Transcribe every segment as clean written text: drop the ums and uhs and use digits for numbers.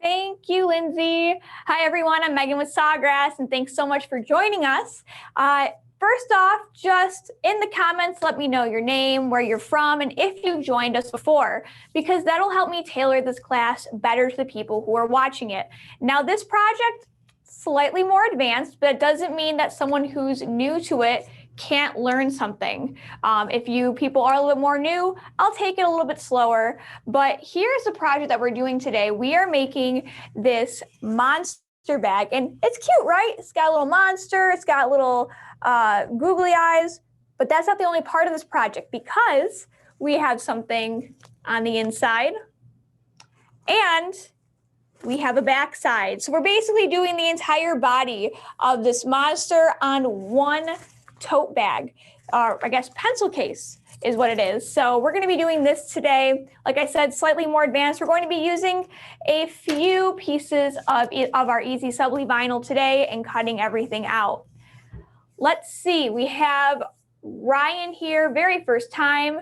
Thank you, Lindsay. Hi, everyone. I'm Megan with Sawgrass, and thanks so much for joining us. First off, just in the comments, let me know your name, where you're from, and if you've joined us before, because that'll help me tailor this class better to the people who are watching it. Now, this project, slightly more advanced, but it doesn't mean that someone who's new to it can't learn something. If you people are a little bit more new, I'll take it a little bit slower. But here's the project that we're doing today. We are making this monster bag, and it's cute, right? It's got a little monster, it's got little googly eyes, but that's not the only part of this project, because we have something on the inside and we have a back side. So we're basically doing the entire body of this monster on one tote bag, or I guess pencil case is what it is. So we're going to be doing this today. Like I said, slightly more advanced. We're going to be using a few pieces of our EasySubli vinyl today and cutting everything out. Let's see, we have Ryan here, very first time,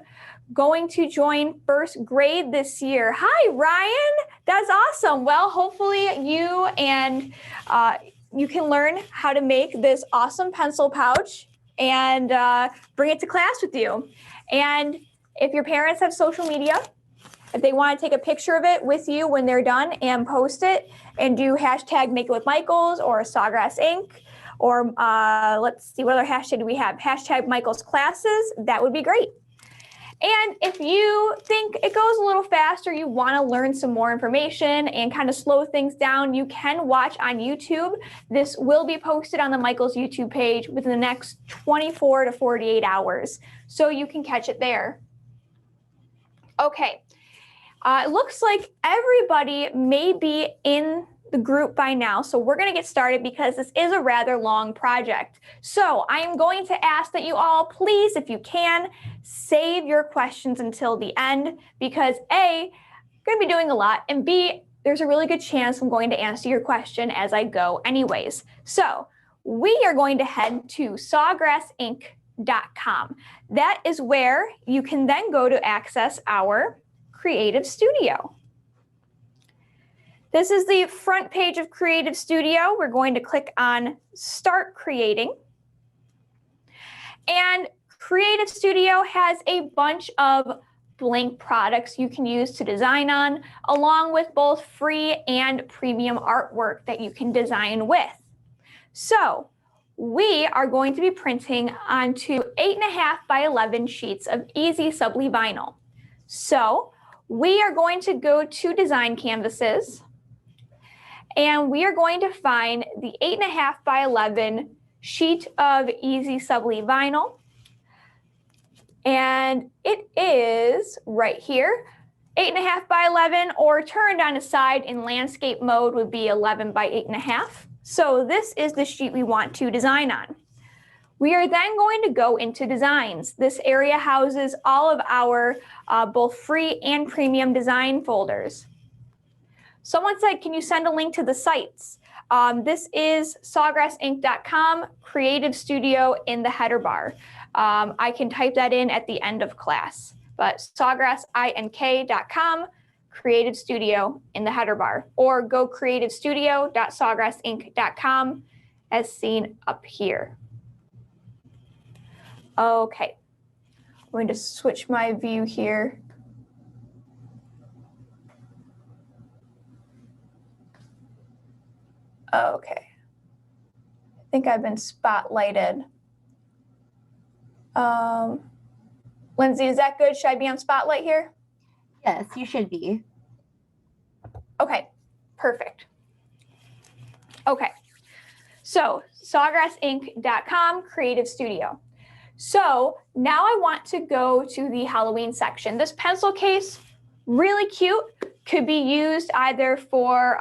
going to join first grade this year. Hi, Ryan, that's awesome. Well, hopefully you and you can learn how to make this awesome pencil pouch and bring it to class with you. And if your parents have social media, if they want to take a picture of it with you when they're done and post it and do hashtag Make It With Michaels or Sawgrass Ink, or let's see, what other hashtag do we have? Hashtag Michael's Classes, that would be great. And if you think it goes a little faster, you want to learn some more information and kind of slow things down, you can watch on YouTube. This will be posted on the Michael's YouTube page within the next 24 to 48 hours, so you can catch it there. Okay, it looks like everybody may be in the group by now, so we're going to get started because this is a rather long project. So I am going to ask that you all, please, if you can, save your questions until the end, because A, I'm going to be doing a lot, and B, there's a really good chance I'm going to answer your question as I go anyways. So we are going to head to sawgrassink.com. That is where you can then go to access our Creative Studio. This is the front page of Creative Studio. We're going to click on Start Creating. And Creative Studio has a bunch of blank products you can use to design on, along with both free and premium artwork that you can design with. So we are going to be printing onto 8.5 by 11 sheets of EasySubli vinyl. So we are going to go to Design Canvases, and we are going to find the 8.5 by 11 sheet of EasySubli vinyl. And it is right here, 8.5 by 11, or turned on its side in landscape mode would be 11 by 8.5. So this is the sheet we want to design on. We are then going to go into designs. This area houses all of our both free and premium design folders. Someone said, can you send a link to the sites? This is sawgrassink.com, Creative Studio in the header bar. I can type that in at the end of class, but sawgrassink.com, Creative Studio in the header bar, or go creativestudio.sawgrassink.com as seen up here. Okay, I'm going to switch my view here. Okay, I think I've been spotlighted. Lindsay, is that good? Should I be on spotlight here? Yes, you should be. Okay, perfect. Okay, so sawgrassink.com, Creative Studio. So now I want to go to the Halloween section. This pencil case, really cute, could be used either for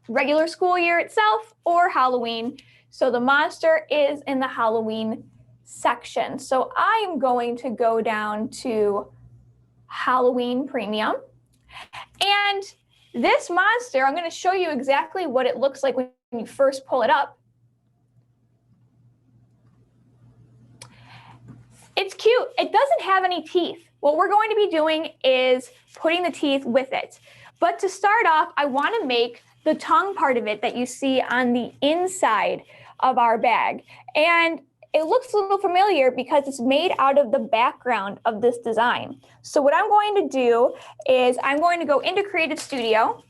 regular school year itself or Halloween. So the monster is in the Halloween section. So I'm going to go down to Halloween Premium. And this monster, I'm going to show you exactly what it looks like when you first pull it up. It's cute. It doesn't have any teeth. What we're going to be doing is putting the teeth with it. But to start off, I want to make the tongue part of it that you see on the inside of our bag. And it looks a little familiar because it's made out of the background of this design. So what I'm going to do is I'm going to go into Creative Studio,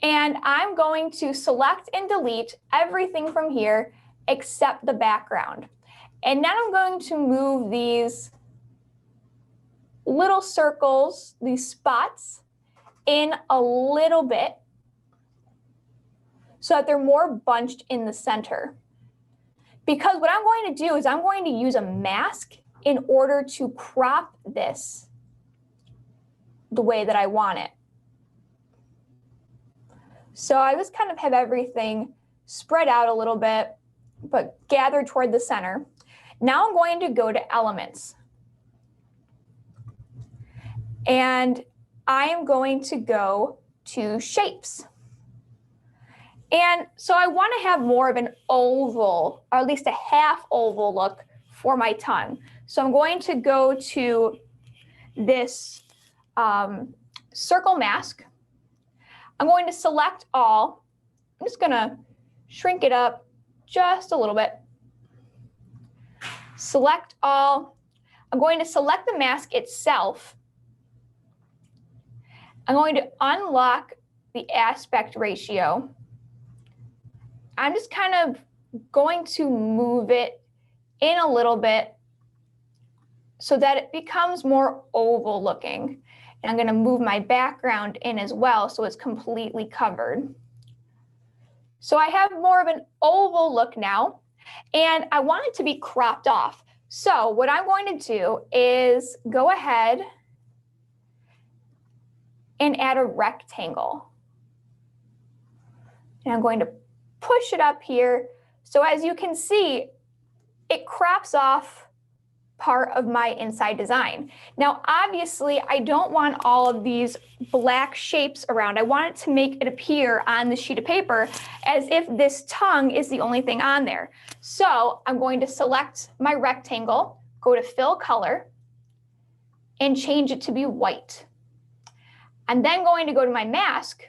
and I'm going to select and delete everything from here except the background. And now I'm going to move these little circles, these spots, in a little bit so that they're more bunched in the center. Because what I'm going to do is I'm going to use a mask in order to crop this the way that I want it. So I just kind of have everything spread out a little bit, but gathered toward the center. Now I'm going to go to Elements. And I am going to go to Shapes. And so I want to have more of an oval, or at least a half oval look for my tongue. So I'm going to go to this circle mask. I'm going to select all. I'm just going to shrink it up just a little bit. Select all. I'm going to select the mask itself. I'm going to unlock the aspect ratio. I'm just kind of going to move it in a little bit so that it becomes more oval looking. And I'm going to move my background in as well so it's completely covered. So I have more of an oval look now, and I want it to be cropped off. So what I'm going to do is go ahead and add a rectangle. And I'm going to push it up here. So as you can see, it crops off part of my inside design. Now, obviously, I don't want all of these black shapes around. I want it to make it appear on the sheet of paper as if this tongue is the only thing on there. So I'm going to select my rectangle, go to Fill Color, and change it to be white. I'm then going to go to my mask,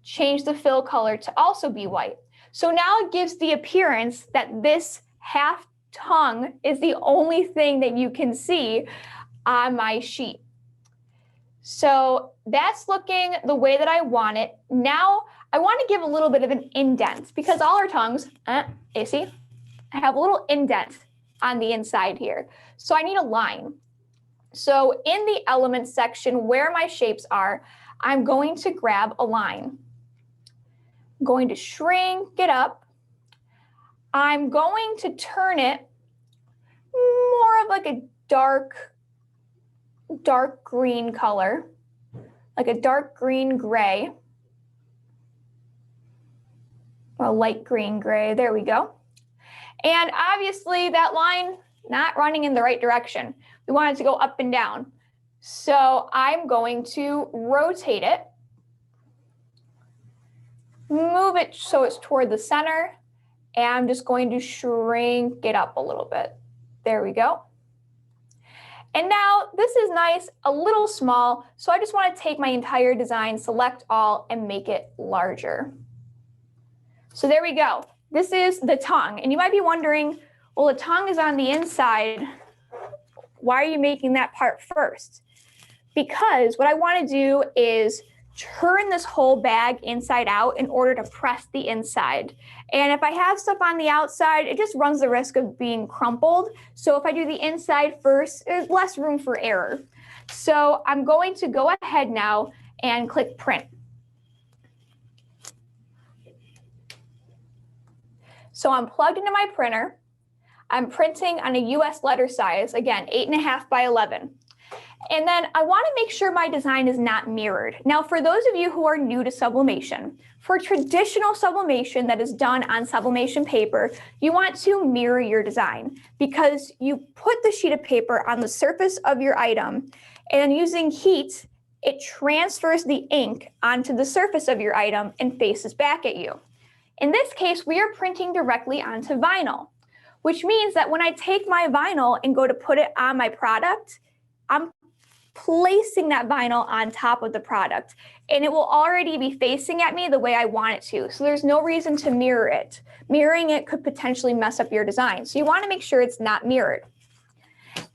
change the fill color to also be white. So now it gives the appearance that this half tongue is the only thing that you can see on my sheet. So that's looking the way that I want it. Now I want to give a little bit of an indent because all our tongues, you see, I have a little indent on the inside here. So I need a line. So in the Elements section where my shapes are, I'm going to grab a line. I'm going to shrink it up. I'm going to turn it more of like a dark green color, like a dark green gray, a light green gray. There we go. And obviously that line not running in the right direction. We want it to go up and down. So I'm going to rotate it, move it so it's toward the center, and I'm just going to shrink it up a little bit. There we go. And now this is nice, a little small, so I just want to take my entire design, select all, and make it larger. So there we go. This is the tongue. And you might be wondering, well, the tongue is on the inside. Why are you making that part first? Because what I want to do is turn this whole bag inside out in order to press the inside. And if I have stuff on the outside, it just runs the risk of being crumpled. So if I do the inside first, there's less room for error. So I'm going to go ahead now and click Print. So I'm plugged into my printer. I'm printing on a US letter size, again, 8.5 by 11. And then I want to make sure my design is not mirrored. Now, for those of you who are new to sublimation, for traditional sublimation that is done on sublimation paper, you want to mirror your design because you put the sheet of paper on the surface of your item, and using heat, it transfers the ink onto the surface of your item and faces back at you. In this case, we are printing directly onto vinyl, which means that when I take my vinyl and go to put it on my product, I'm placing that vinyl on top of the product, and it will already be facing at me the way I want it to. So there's no reason to mirror it. Mirroring it could potentially mess up your design. So you want to make sure it's not mirrored.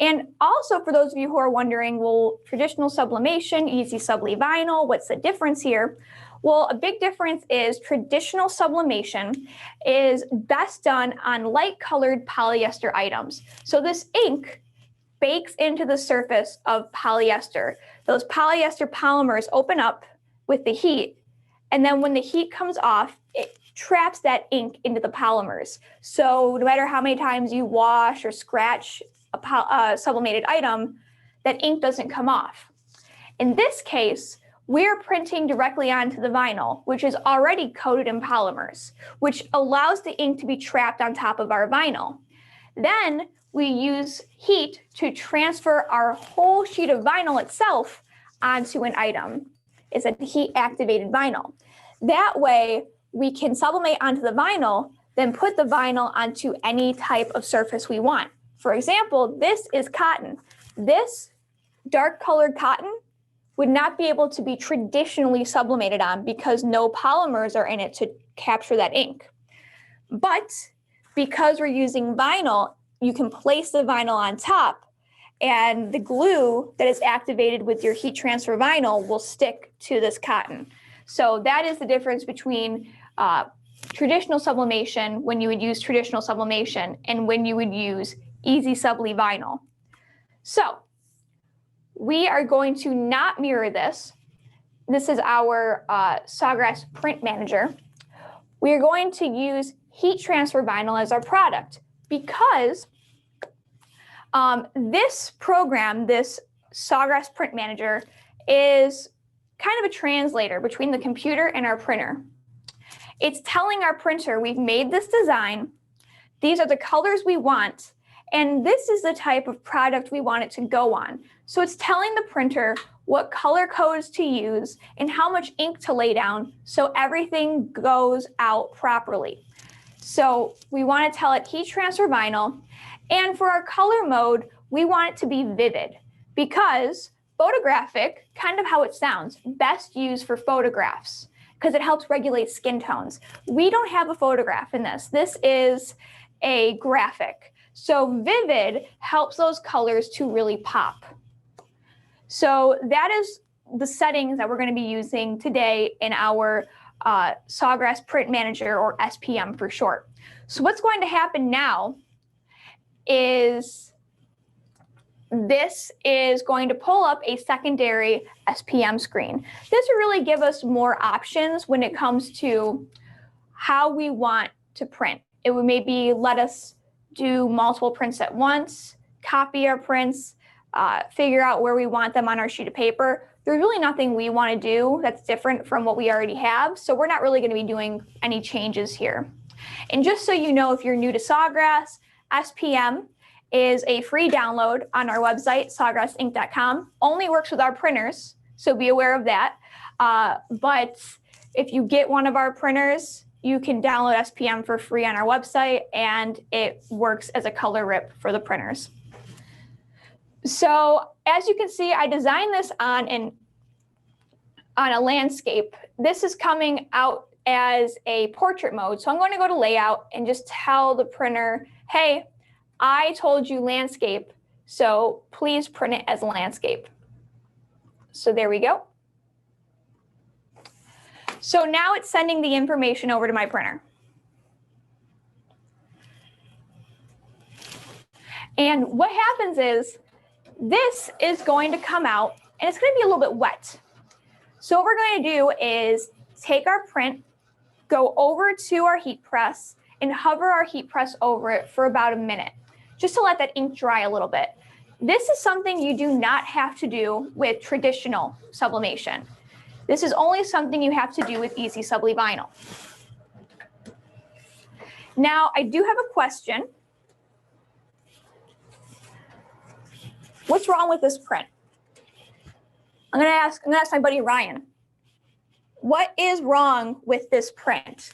And also, for those of you who are wondering, well, traditional sublimation, EasySubli Vinyl, what's the difference here? Well, a big difference is traditional sublimation is best done on light colored polyester items. So this ink bakes into the surface of polyester. Those polyester polymers open up with the heat, and then when the heat comes off, it traps that ink into the polymers. So no matter how many times you wash or scratch a sublimated item, that ink doesn't come off. In this case, we're printing directly onto the vinyl, which is already coated in polymers, which allows the ink to be trapped on top of our vinyl. Then we use heat to transfer our whole sheet of vinyl itself onto an item. It's a heat-activated vinyl. That way, we can sublimate onto the vinyl, then put the vinyl onto any type of surface we want. For example, this is cotton. This dark-colored cotton would not be able to be traditionally sublimated on because no polymers are in it to capture that ink. But because we're using vinyl, you can place the vinyl on top, and the glue that is activated with your heat transfer vinyl will stick to this cotton. So that is the difference between traditional sublimation, when you would use traditional sublimation, and when you would use EasySubli Vinyl. So we are going to not mirror this. This is our Sawgrass print manager. We are going to use heat transfer vinyl as our product because this program, this Sawgrass print manager, is kind of a translator between the computer and our printer. It's telling our printer, we've made this design, these are the colors we want, and this is the type of product we want it to go on. So it's telling the printer what color codes to use and how much ink to lay down so everything goes out properly. So we want to tell it heat transfer vinyl, and for our color mode, we want it to be vivid because photographic, kind of how it sounds, best used for photographs because it helps regulate skin tones. We don't have a photograph in this. This is a graphic. So vivid helps those colors to really pop. So that is the settings that we're going to be using today in our Sawgrass Print Manager, or SPM for short. So what's going to happen now is this is going to pull up a secondary SPM screen. This will really give us more options when it comes to how we want to print. It would maybe let us do multiple prints at once, copy our prints, figure out where we want them on our sheet of paper. There's really nothing we want to do that's different from what we already have, so we're not really going to be doing any changes here. And just so you know, if you're new to Sawgrass, SPM is a free download on our website, sawgrassink.com. Only works with our printers, so be aware of that. But if you get one of our printers, you can download SPM for free on our website, and it works as a color rip for the printers. So as you can see, I designed this on a landscape. This is coming out as a portrait mode. So I'm going to go to layout and just tell the printer, hey, I told you landscape, so please print it as landscape. So there we go. So now it's sending the information over to my printer. And what happens is this is going to come out and it's going to be a little bit wet. So what we're going to do is take our print, go over to our heat press, and hover our heat press over it for about a minute, just to let that ink dry a little bit. This is something you do not have to do with traditional sublimation. This is only something you have to do with EasySubli Vinyl. Now, I do have a question. What's wrong with this print? I'm gonna ask my buddy Ryan. What is wrong with this print?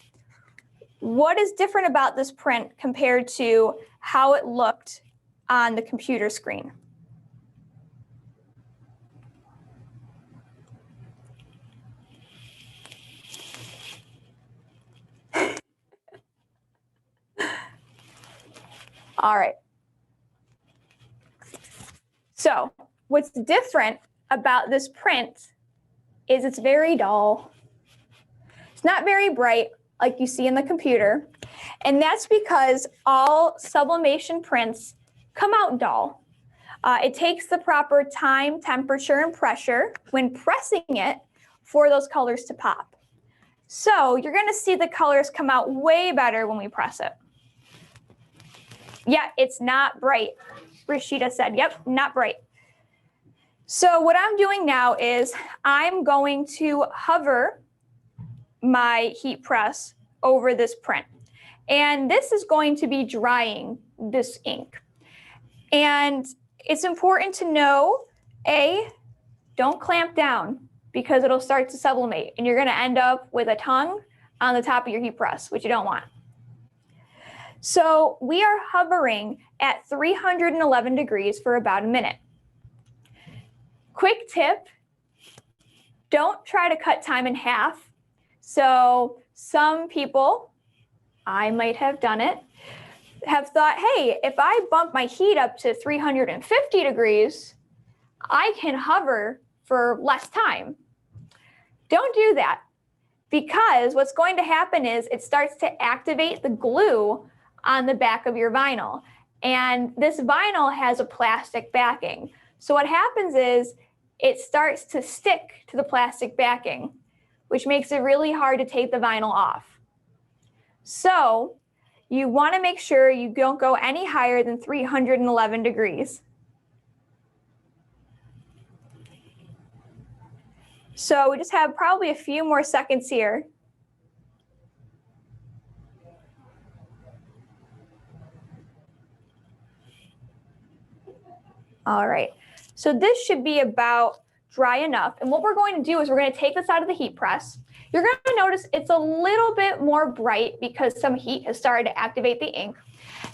What is different about this print compared to how it looked on the computer screen? All right. So what's different about this print is it's very dull. It's not very bright like you see in the computer. And that's because all sublimation prints come out dull. It takes the proper time, temperature, and pressure when pressing it for those colors to pop. So you're gonna see the colors come out way better when we press it. Yeah, it's not bright. Rashida said, yep, not bright. So what I'm doing now is I'm going to hover my heat press over this print. And this is going to be drying this ink. And it's important to know, A, don't clamp down because it'll start to sublimate and you're gonna end up with a tongue on the top of your heat press, which you don't want. So we are hovering at 311 degrees for about a minute. Quick tip, don't try to cut time in half. So some people, I might have done it, have thought, hey, if I bump my heat up to 350 degrees, I can hover for less time. Don't do that, because what's going to happen is it starts to activate the glue on the back of your vinyl. And this vinyl has a plastic backing. So what happens is it starts to stick to the plastic backing, which makes it really hard to take the vinyl off. So you want to make sure you don't go any higher than 311 degrees. So we just have probably a few more seconds here. All right, so this should be about dry enough. And what we're going to do is we're going to take this out of the heat press. You're going to notice it's a little bit more bright because some heat has started to activate the ink.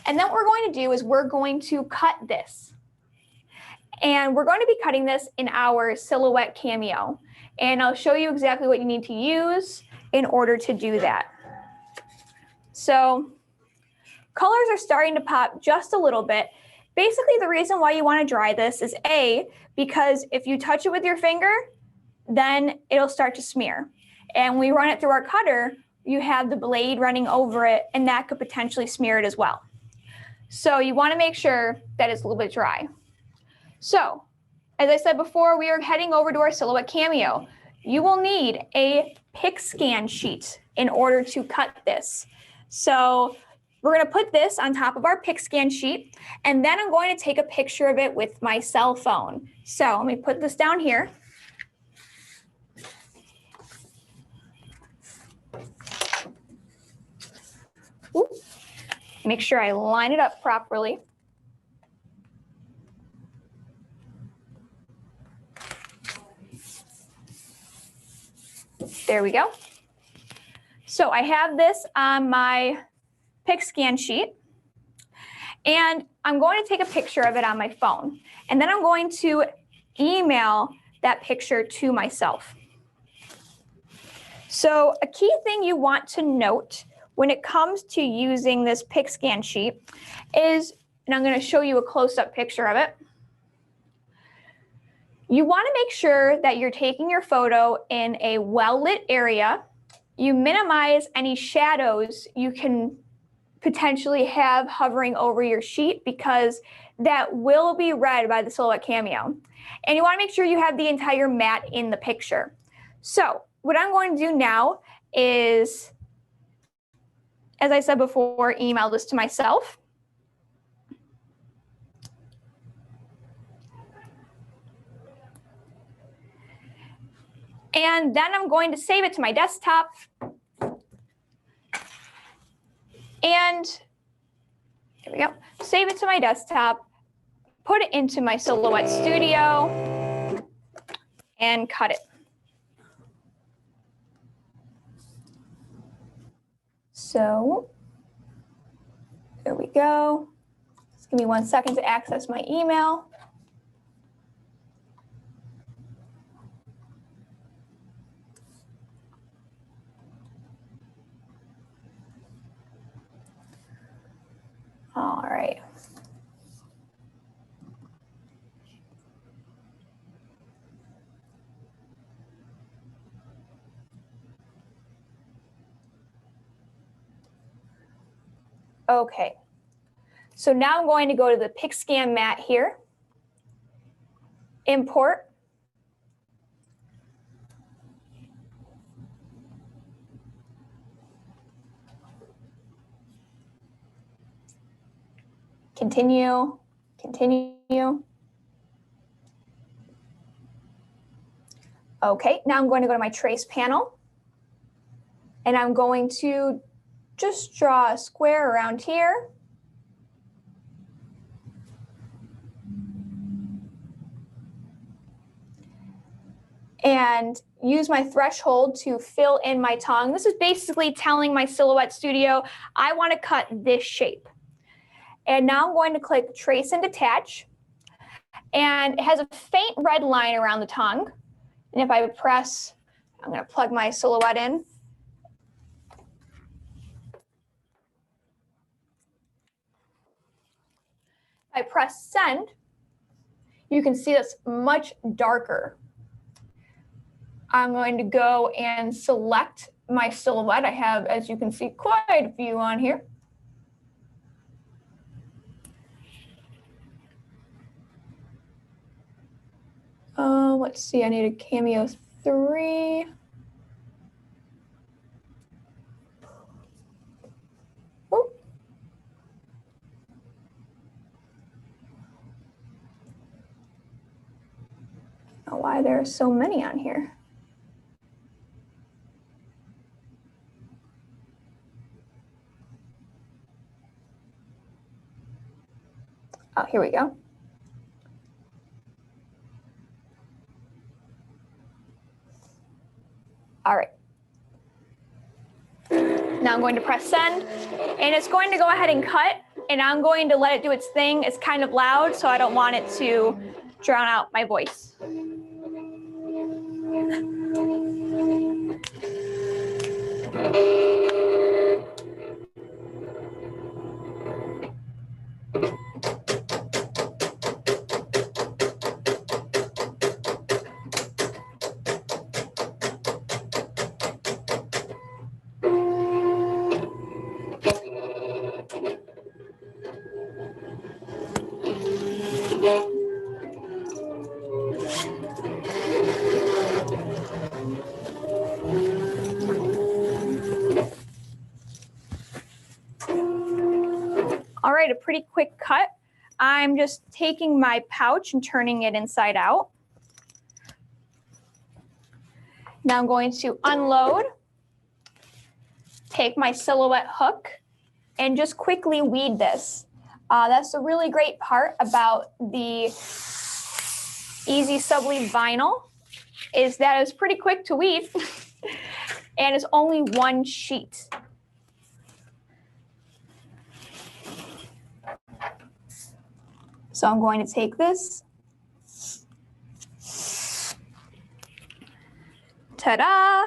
And then what we're going to do is we're going to cut this. And we're going to be cutting this in our Silhouette Cameo. And I'll show you exactly what you need to use in order to do that. So colors are starting to pop just a little bit. Basically, the reason why you want to dry this is A, because if you touch it with your finger, then it'll start to smear. And when we run it through our cutter, you have the blade running over it, and that could potentially smear it as well. So you want to make sure that it's a little bit dry. So, as I said before, we are heading over to our Silhouette Cameo. You will need a PicScan sheet in order to cut this. So we're going to put this on top of our PicScan sheet, and then I'm going to take a picture of it with my cell phone. So let me put this down here. Ooh. Make sure I line it up properly. There we go. So I have this on my PicScan sheet, and I'm going to take a picture of it on my phone, and then I'm going to email that picture to myself. So a key thing you want to note when it comes to using this PicScan sheet is, and I'm going to show you a close-up picture of it, you want to make sure that you're taking your photo in a well-lit area. You minimize any shadows you can potentially have hovering over your sheet, because that will be read by the Silhouette Cameo. And you want to make sure you have the entire mat in the picture. So what I'm going to do now is, as I said before, email this to myself. And then I'm going to save it to my desktop. And there we go. Save it to my desktop, put it into my Silhouette Studio, and cut it. So there we go. Just give me 1 second to access my email. All right. Okay, so now I'm going to go to the PicScan mat here, import, continue, continue. Okay, now I'm going to go to my trace panel, and I'm going to just draw a square around here. And use my threshold to fill in my tongue. This is basically telling my Silhouette Studio, I want to cut this shape. And now I'm going to click Trace and Detach. And it has a faint red line around the tongue. And if I press, I'm going to plug my Silhouette in. If I press Send, you can see it's much darker. I'm going to go and select my silhouette. I have, as you can see, quite a few on here. Let's see, I need a Cameo 3. Oh. I don't know why there are so many on here. Oh, here we go. All right. Now I'm going to press send, and it's going to go ahead and cut, and I'm going to let it do its thing. It's kind of loud, so I don't want it to drown out my voice. All right, a pretty quick cut. I'm just taking my pouch and turning it inside out. Now I'm going to unload, take my Silhouette hook, and just quickly weed this. That's a really great part about the EasySubli Vinyl, is that it's pretty quick to weed, and it's only one sheet. So I'm going to take this. Ta-da!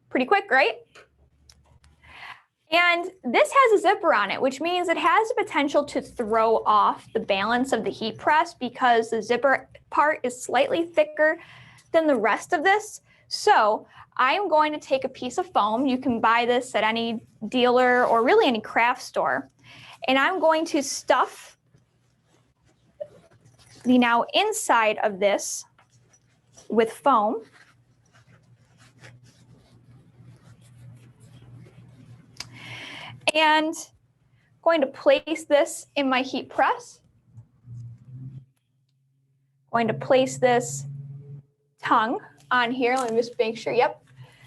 Pretty quick, right? And this has a zipper on it, which means it has the potential to throw off the balance of the heat press because the zipper part is slightly thicker than the rest of this. So I'm going to take a piece of foam. You can buy this at any dealer or really any craft store. And I'm going to stuff the now inside of this with foam. And going to place this in my heat press. Going to place this tongue on here. Let me just make sure, yep.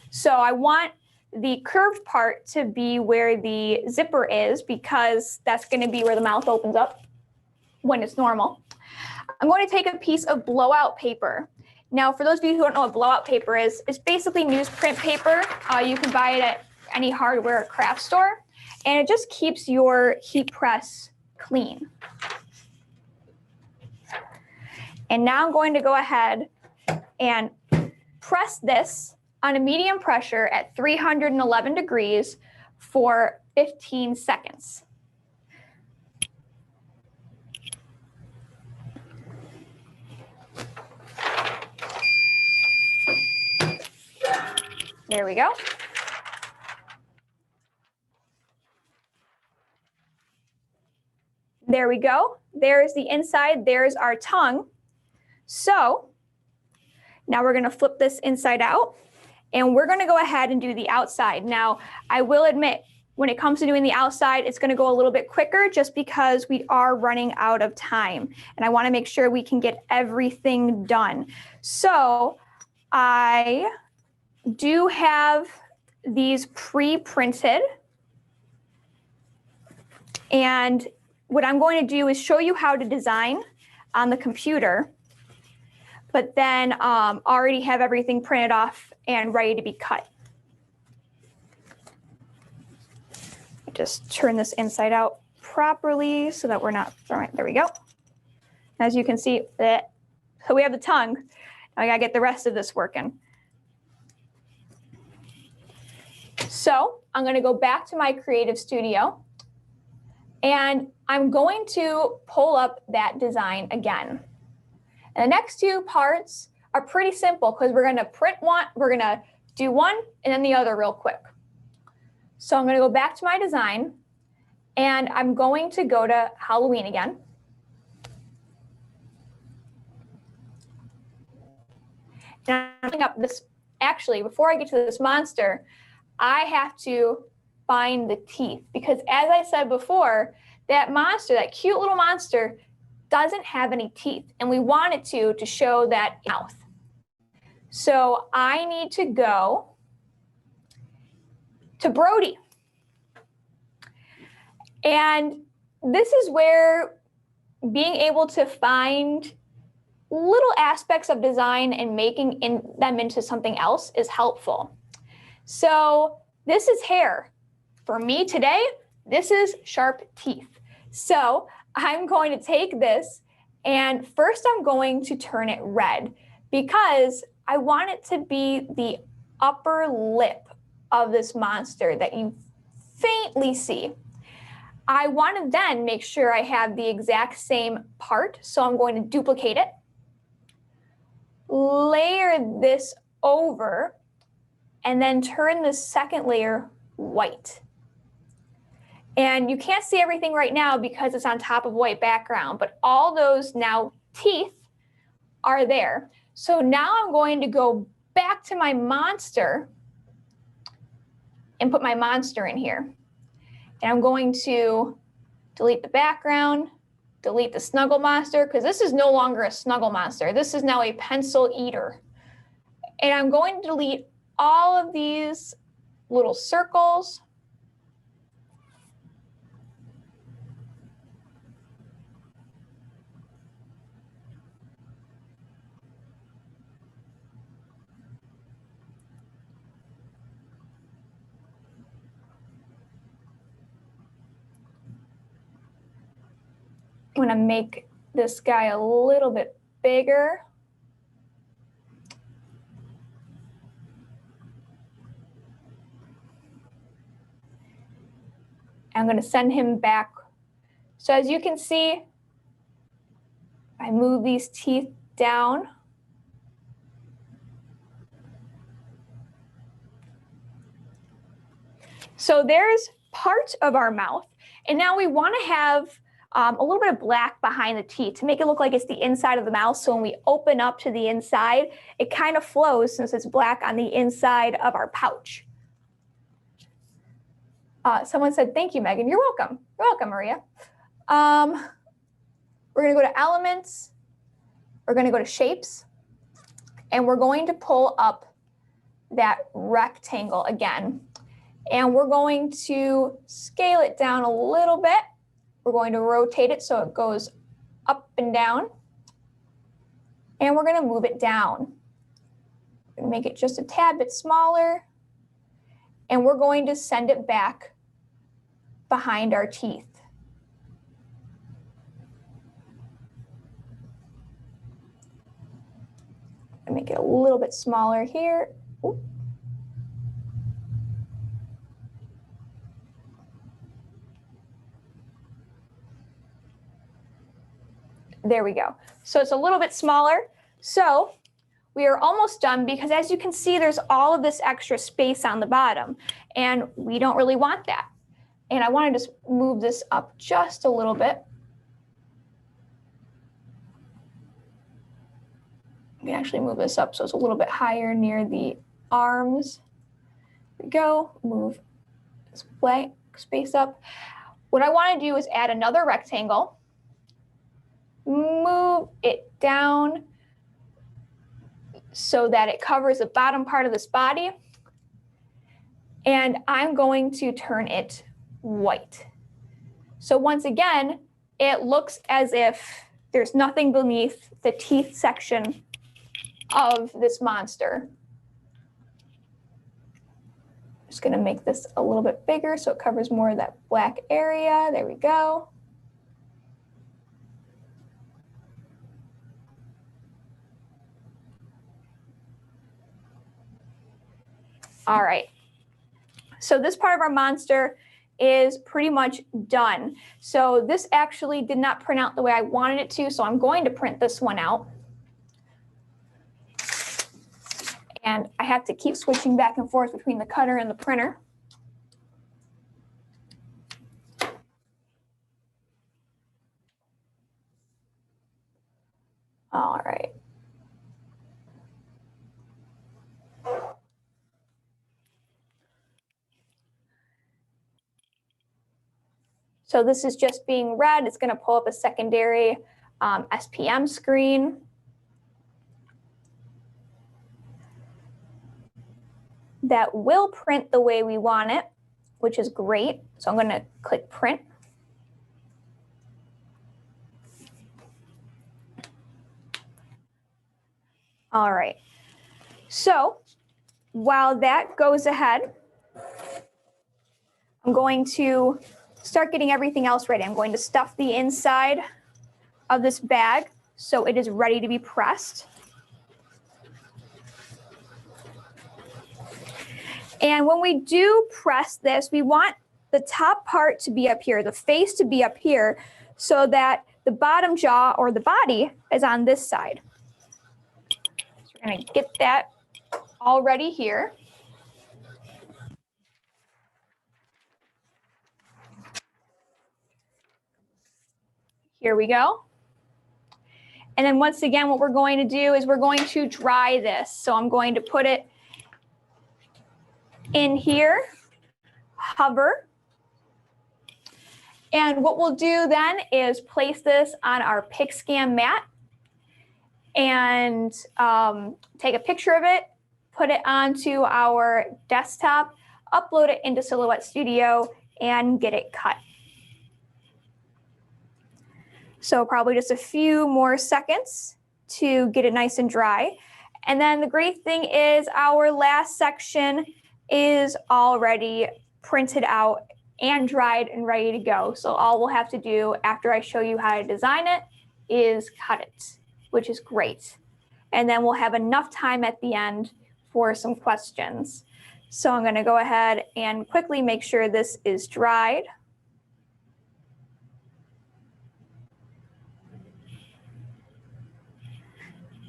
So I want the curved part to be where the zipper is because that's going to be where the mouth opens up when it's normal. I'm going to take a piece of blowout paper. Now, for those of you who don't know what blowout paper is, it's basically newsprint paper. You can buy it at any hardware or craft store, and it just keeps your heat press clean. And now I'm going to go ahead and press this on a medium pressure at 311 degrees for 15 seconds. There we go. There we go. There's the inside, there's our tongue. So now we're gonna flip this inside out and we're gonna go ahead and do the outside. Now, I will admit, when it comes to doing the outside, it's gonna go a little bit quicker just because we are running out of time. And I wanna make sure we can get everything done. So I do have these pre-printed. And what I'm going to do is show you how to design on the computer, but then already have everything printed off and ready to be cut. Just turn this inside out properly so that we're not throwing, there we go. As you can see, so we have the tongue. Now I gotta get the rest of this working. So I'm gonna go back to my Creative Studio and I'm going to pull up that design again. And the next two parts are pretty simple because we're gonna print one, we're gonna do one and then the other real quick. So I'm gonna go back to my design and I'm going to go to Halloween again. And I'm putting up this, actually, before I get to this monster, I have to find the teeth because as I said before, that monster, that cute little monster doesn't have any teeth and we want it to show that mouth. So I need to go to Brody. And this is where being able to find little aspects of design and making them into something else is helpful. So this is hair. For me today, this is sharp teeth. So I'm going to take this and first I'm going to turn it red because I want it to be the upper lip of this monster that you faintly see. I want to then make sure I have the exact same part. So I'm going to duplicate it, layer this over, and then turn the second layer white. And you can't see everything right now because it's on top of white background, but all those now teeth are there. So now I'm going to go back to my monster and put my monster in here. And I'm going to delete the background, delete the snuggle monster, because this is no longer a snuggle monster. This is now a pencil eater. And I'm going to delete all of these little circles. I'm going to make this guy a little bit bigger. I'm going to send him back. So as you can see, I move these teeth down. So there's part of our mouth. And now we want to have a little bit of black behind the teeth to make it look like it's the inside of the mouth. So when we open up to the inside, it kind of flows since it's black on the inside of our pouch. Someone said, thank you, Megan. You're welcome. You're welcome, Maria. We're going to go to Elements. We're going to go to Shapes. And we're going to pull up that rectangle again. And we're going to scale it down a little bit. We're going to rotate it so it goes up and down. And we're going to move it down. We're going to make it just a tad bit smaller. And we're going to send it back behind our teeth. And make it a little bit smaller here. Ooh. There we go. So it's a little bit smaller. So we are almost done because as you can see, there's all of this extra space on the bottom and we don't really want that. And I want to just move this up just a little bit. I can actually move this up so it's a little bit higher near the arms. There we go. Move this blank space up. What I want to do is add another rectangle. Move it down so that it covers the bottom part of this body. And I'm going to turn it white. So once again, it looks as if there's nothing beneath the teeth section of this monster. Just gonna make this a little bit bigger so it covers more of that black area. There we go. All right. So this part of our monster is pretty much done. So this actually did not print out the way I wanted it to, so I'm going to print this one out. And I have to keep switching back and forth between the cutter and the printer. All right. So this is just being read. It's going to pull up a secondary SPM screen. That will print the way we want it, which is great. So I'm going to click print. All right. So while that goes ahead, I'm going to start getting everything else ready. I'm going to stuff the inside of this bag so it is ready to be pressed. And when we do press this, we want the top part to be up here, the face to be up here, so that the bottom jaw or the body is on this side. So we're going to get that all ready here. Here we go. And then once again, what we're going to do is we're going to dry this. So I'm going to put it in here, hover. And what we'll do then is place this on our PicScan mat and take a picture of it, put it onto our desktop, upload it into Silhouette Studio, and get it cut. So probably just a few more seconds to get it nice and dry. And then the great thing is our last section is already printed out and dried and ready to go. So all we'll have to do after I show you how to design it is cut it, which is great. And then we'll have enough time at the end for some questions. So I'm going to go ahead and quickly make sure this is dried.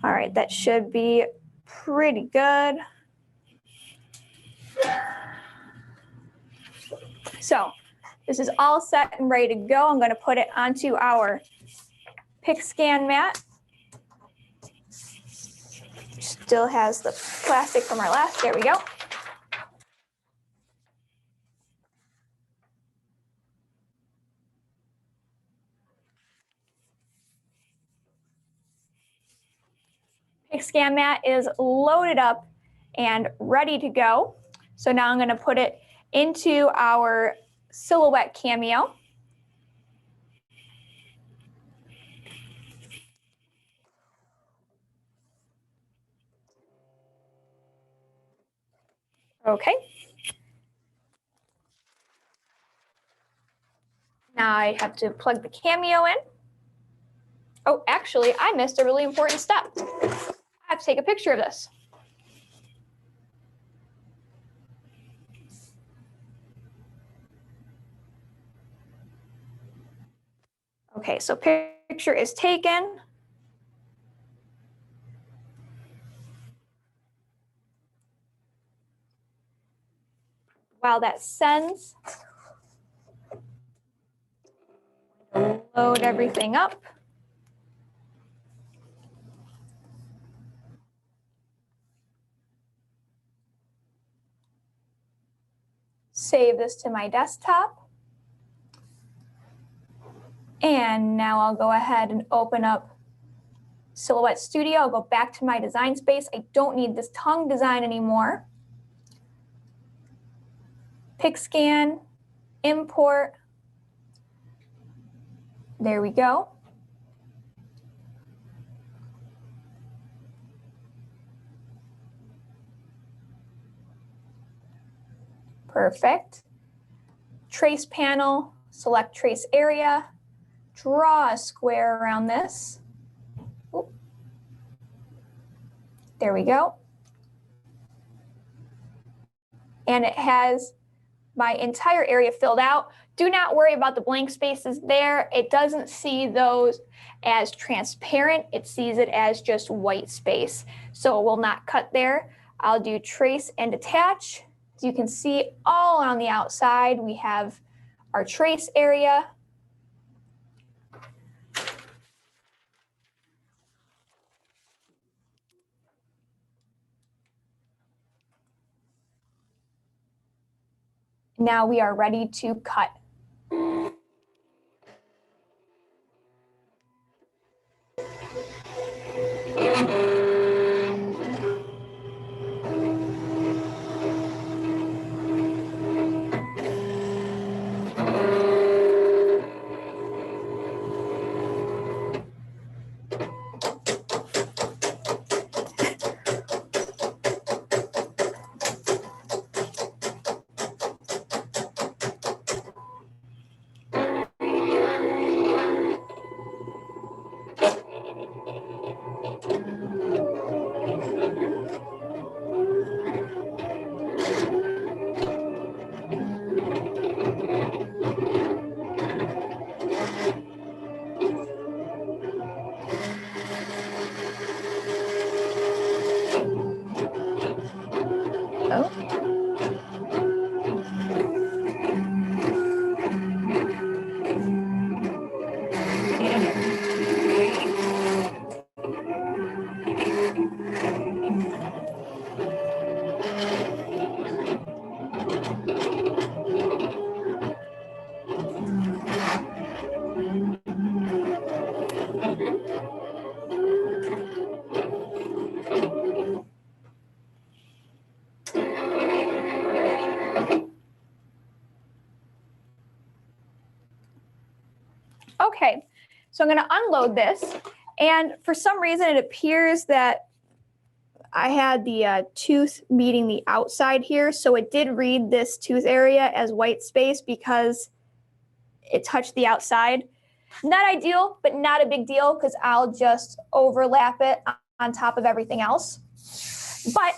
All right, that should be pretty good. So this is all set and ready to go. I'm going to put it onto our PicScan mat. Still has the plastic from our last. There we go. PicScan mat is loaded up and ready to go. So now I'm going to put it into our Silhouette Cameo. Okay. Now I have to plug the Cameo in. Oh, actually, I missed a really important step. I have to take a picture of this. Okay, so picture is taken. While that sends, load everything up. Save this to my desktop. And now I'll go ahead and open up Silhouette Studio. I'll go back to my design space. I don't need this tongue design anymore. PicScan, import. There we go. Perfect. Trace panel, select trace area, draw a square around this. Oop. There we go. And it has my entire area filled out. Do not worry about the blank spaces there. It doesn't see those as transparent. It sees it as just white space. So it will not cut there. I'll do trace and attach. As you can see, all on the outside, we have our trace area. Now we are ready to cut. Okay, so I'm going to unload this, and for some reason it appears that I had the tooth meeting the outside here, so it did read this tooth area as white space because it touched the outside. Not ideal, but not a big deal because I'll just overlap it on top of everything else. But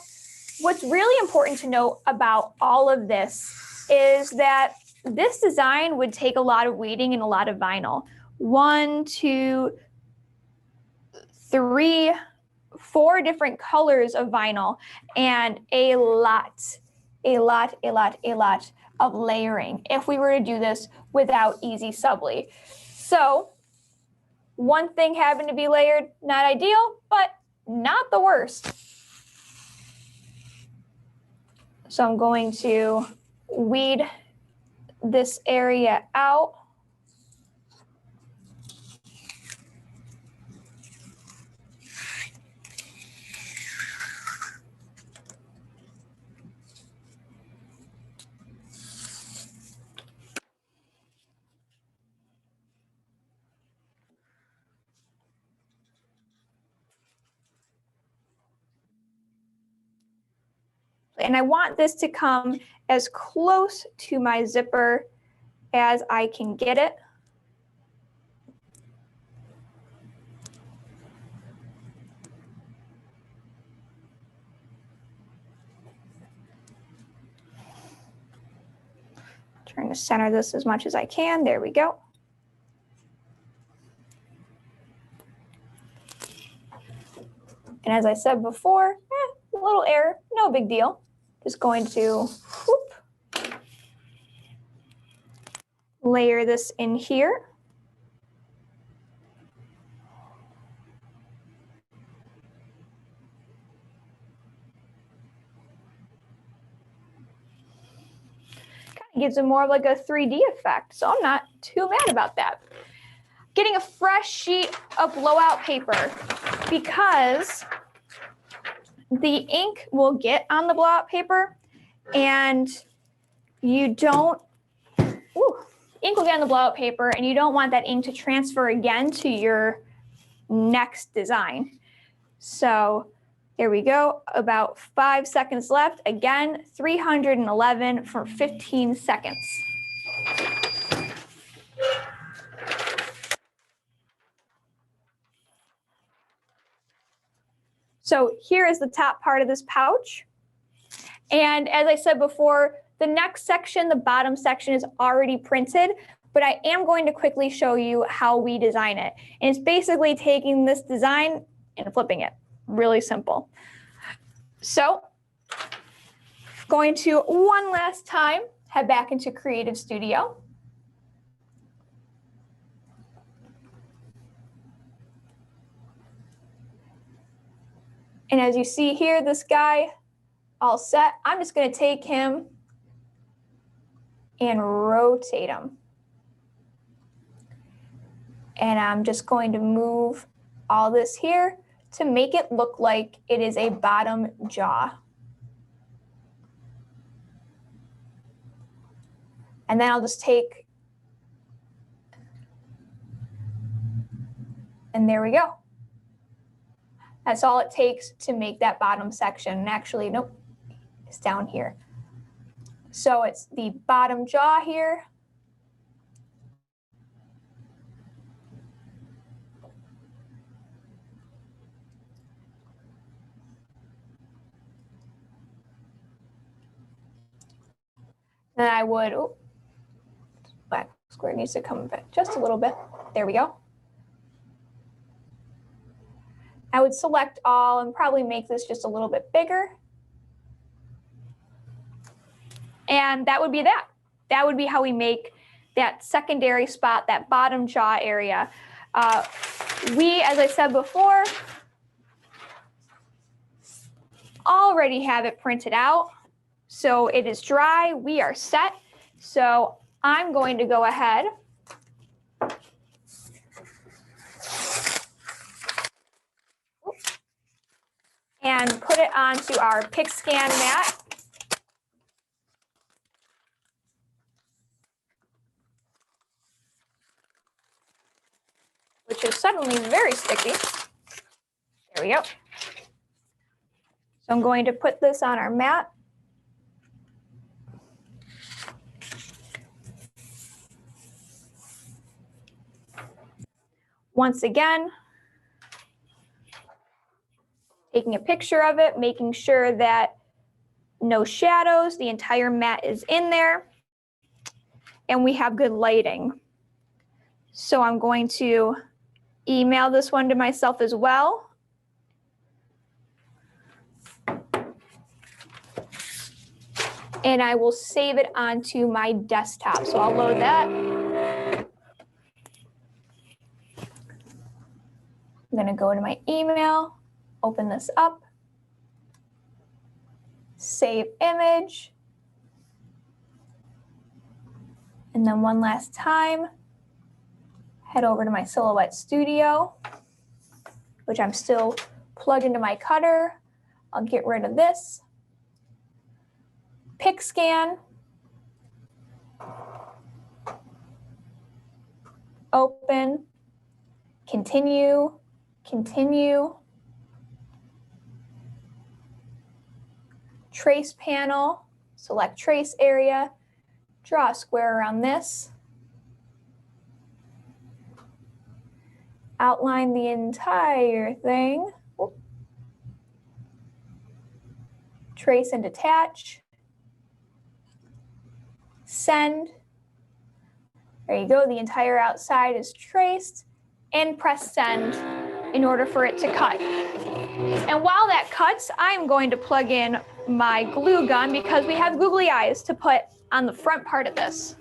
what's really important to note about all of this is that this design would take a lot of weeding and a lot of vinyl. 1, 2, 3, 4 different colors of vinyl and a lot of layering if we were to do this without EasySubli. So one thing having to be layered, not ideal, but not the worst. So I'm going to weed this area out. And I want this to come as close to my zipper as I can get it. Trying to center this as much as I can. There we go. And as I said before, a little error, no big deal. Just going to layer this in here. It gives it more of like a 3D effect. So I'm not too mad about that. Getting a fresh sheet of blowout paper because the ink will get on the blowout paper and you don't, ink will get on the blowout paper and you don't want that ink to transfer again to your next design. So here we go, about 5 seconds left. Again, 311 for 15 seconds. So here is the top part of this pouch. And as I said before, the next section, the bottom section, is already printed, but I am going to quickly show you how we design it. And it's basically taking this design and flipping it. Really simple. So, going to one last time head back into Creative Studio. And as you see here, this guy all set. I'm just going to take him and rotate him. And I'm just going to move all this here to make it look like it is a bottom jaw. And then I'll just take, and there we go. That's all it takes to make that bottom section. And actually, nope, it's down here. So it's the bottom jaw here. Then I would, black square needs to come back just a little bit. There we go. I would select all and probably make this just a little bit bigger. And that would be that. That would be how we make that secondary spot, that bottom jaw area. We, as I said before, already have it printed out. So it is dry, we are set. So I'm going to go ahead and put it onto our PicScan mat. Which is suddenly very sticky. There we go. So I'm going to put this on our mat. Once again, taking a picture of it, making sure that no shadows, the entire mat is in there, and we have good lighting. So I'm going to email this one to myself as well. And I will save it onto my desktop. So I'll load that. I'm going to go to my email, open this up, save image, and then one last time, head over to my Silhouette Studio, which I'm still plugged into my cutter. I'll get rid of this. PicScan, open, continue, continue, trace panel, select trace area, draw a square around this, outline the entire thing, trace and detach, send. There you go, the entire outside is traced, and press send in order for it to cut. And while that cuts, I'm going to plug in my glue gun because we have googly eyes to put on the front part of this.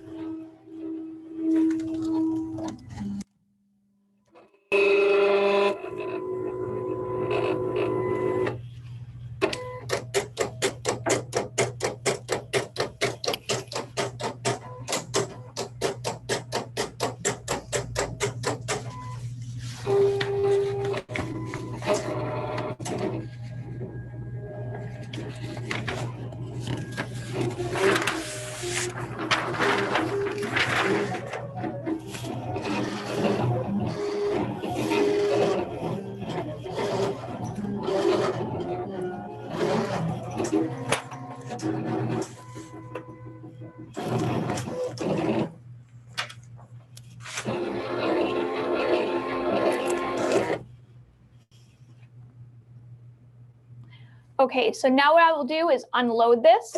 Okay, so now what I will do is unload this,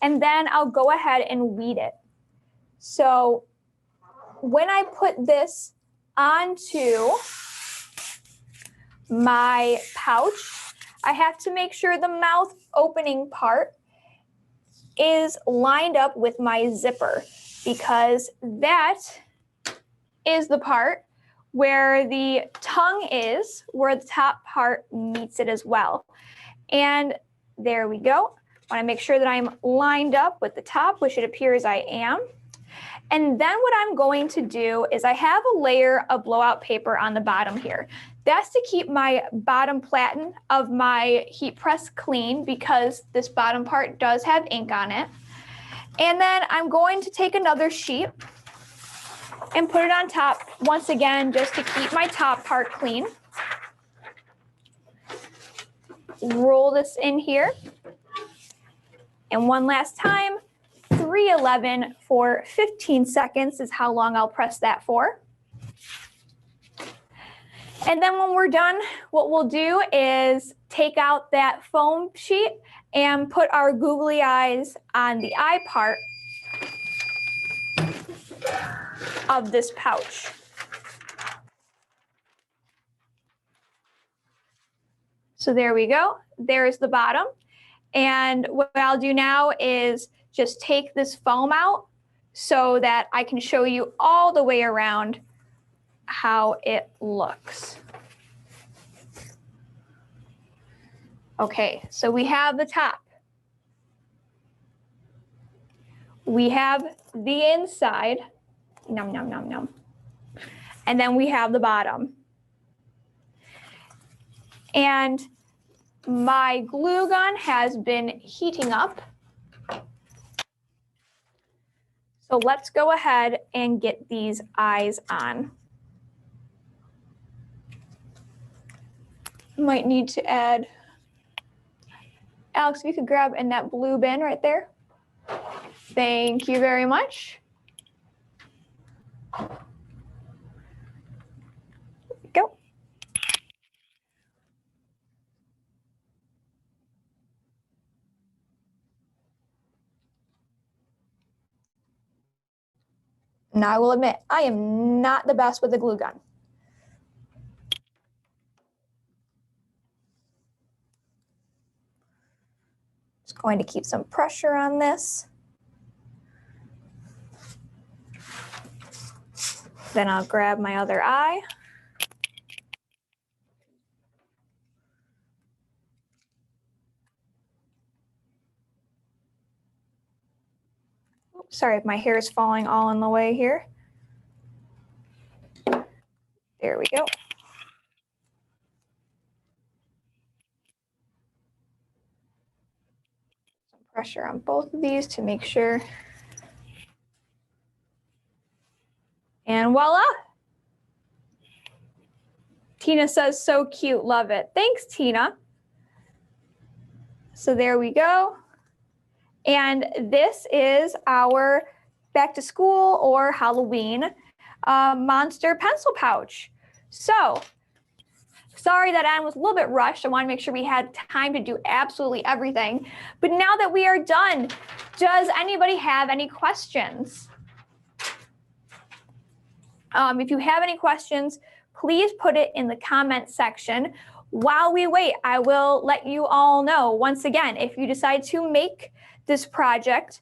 and then I'll go ahead and weed it. So when I put this onto my pouch, I have to make sure the mouth opening part is lined up with my zipper, because that is the part where the tongue is, where the top part meets it as well. And there we go. I want to make sure that I'm lined up with the top, which it appears I am. And then what I'm going to do is I have a layer of blowout paper on the bottom here. That's to keep my bottom platen of my heat press clean, because this bottom part does have ink on it. And then I'm going to take another sheet and put it on top, once again, just to keep my top part clean. Roll this in here. And one last time, 311 for 15 seconds is how long I'll press that for. And then when we're done, what we'll do is take out that foam sheet and put our googly eyes on the eye part of this pouch. So there we go. There's the bottom. And what I'll do now is just take this foam out so that I can show you all the way around how it looks. Okay, so we have the top. We have the inside. Nom, nom, nom, nom. And then we have the bottom. And my glue gun has been heating up. So let's go ahead and get these eyes on. Might need to add, Alex, if you could grab in that blue bin right there. Thank you very much. There we go. Now, I will admit, I am not the best with a glue gun. Just going to keep some pressure on this. Then I'll grab my other eye. Sorry if my hair is falling all in the way here. There we go. Some pressure on both of these to make sure. And voila. Tina says, so cute, love it. Thanks, Tina. So there we go. And this is our back to school or Halloween monster pencil pouch. So sorry that Anne was a little bit rushed. I want to make sure we had time to do absolutely everything. But now that we are done, does anybody have any questions? If you have any questions, please put it in the comment section. While we wait, I will let you all know, once again, if you decide to make this project,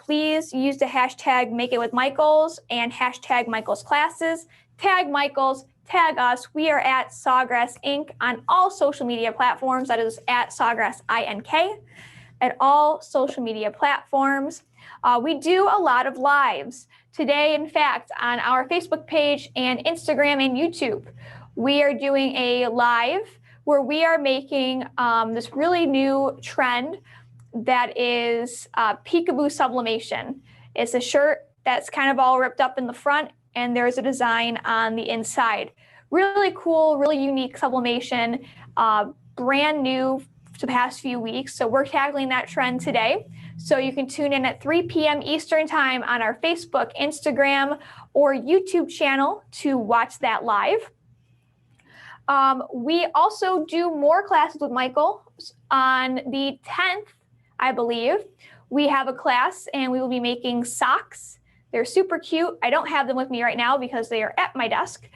please use the hashtag MakeItWithMichaels and hashtag Michaels Classes. Tag Michaels, tag us. We are at Sawgrass Ink on all social media platforms. That is at Sawgrass INK at all social media platforms. We do a lot of lives. Today, in fact, on our Facebook page and Instagram and YouTube, we are doing a live where we are making this really new trend that is Peekaboo Sublimation. It's a shirt that's kind of all ripped up in the front, and there's a design on the inside. Really cool, really unique sublimation, brand new the past few weeks. So we're tackling that trend today. So you can tune in at 3 p.m. Eastern time on our Facebook, Instagram, or YouTube channel to watch that live. We also do more classes with Michael on the 10th, I believe. We have a class and we will be making socks. They're super cute. I don't have them with me right now because they are at my desk.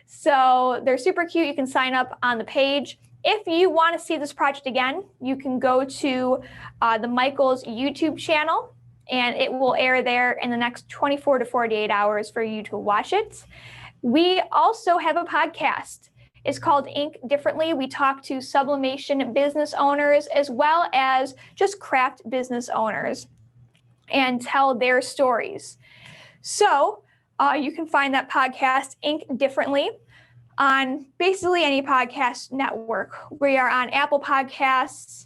So they're super cute. You can sign up on the page. If you want to see this project again, you can go to the Michael's YouTube channel, and it will air there in the next 24 to 48 hours for you to watch it. We also have a podcast. It's called Ink Differently. We talk to sublimation business owners as well as just craft business owners and tell their stories. So you can find that podcast, Ink Differently, on basically any podcast network. We are on Apple Podcasts,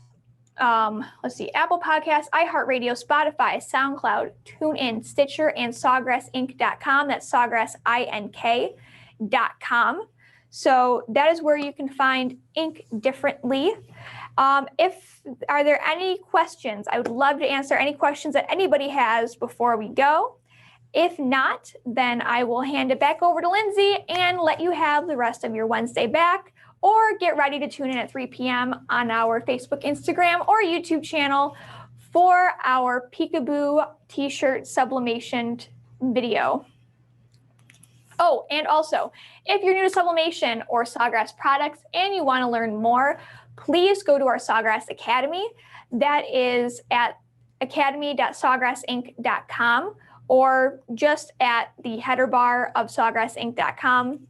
Apple Podcasts, iHeartRadio, Spotify, SoundCloud, TuneIn, Stitcher, and SawgrassInk.com. That's SawgrassINK.com. So that is where you can find Ink Differently. Are there any questions? I would love to answer any questions that anybody has before we go. If not, then I will hand it back over to Lindsay and let you have the rest of your Wednesday back, or get ready to tune in at 3 p.m. on our Facebook, Instagram, or YouTube channel for our Peekaboo t-shirt sublimation video. Oh, and also, if you're new to sublimation or Sawgrass products and you want to learn more, please go to our Sawgrass Academy. That is at academy.sawgrassink.com, or just at the header bar of sawgrassink.com.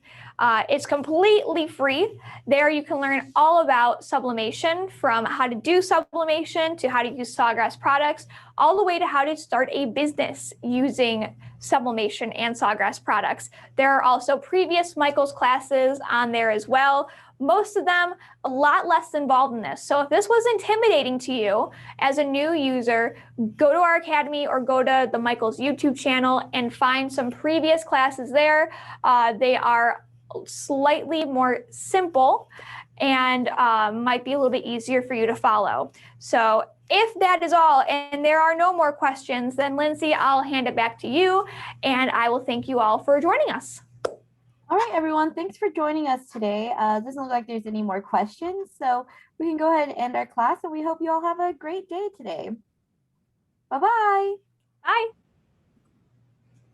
It's completely free. There you can learn all about sublimation, from how to do sublimation to how to use Sawgrass products, all the way to how to start a business using sublimation and Sawgrass products. There are also previous Michael's classes on there as well. Most of them a lot less involved in this. So if this was intimidating to you as a new user, go to our academy or go to the Michael's YouTube channel and find some previous classes there. They are slightly more simple and might be a little bit easier for you to follow. So if that is all and there are no more questions, then Lindsay, I'll hand it back to you, and I will thank you all for joining us. All right, everyone. Thanks for joining us today. Doesn't look like there's any more questions, so we can go ahead and end our class, and we hope you all have a great day today. Bye-bye. Bye.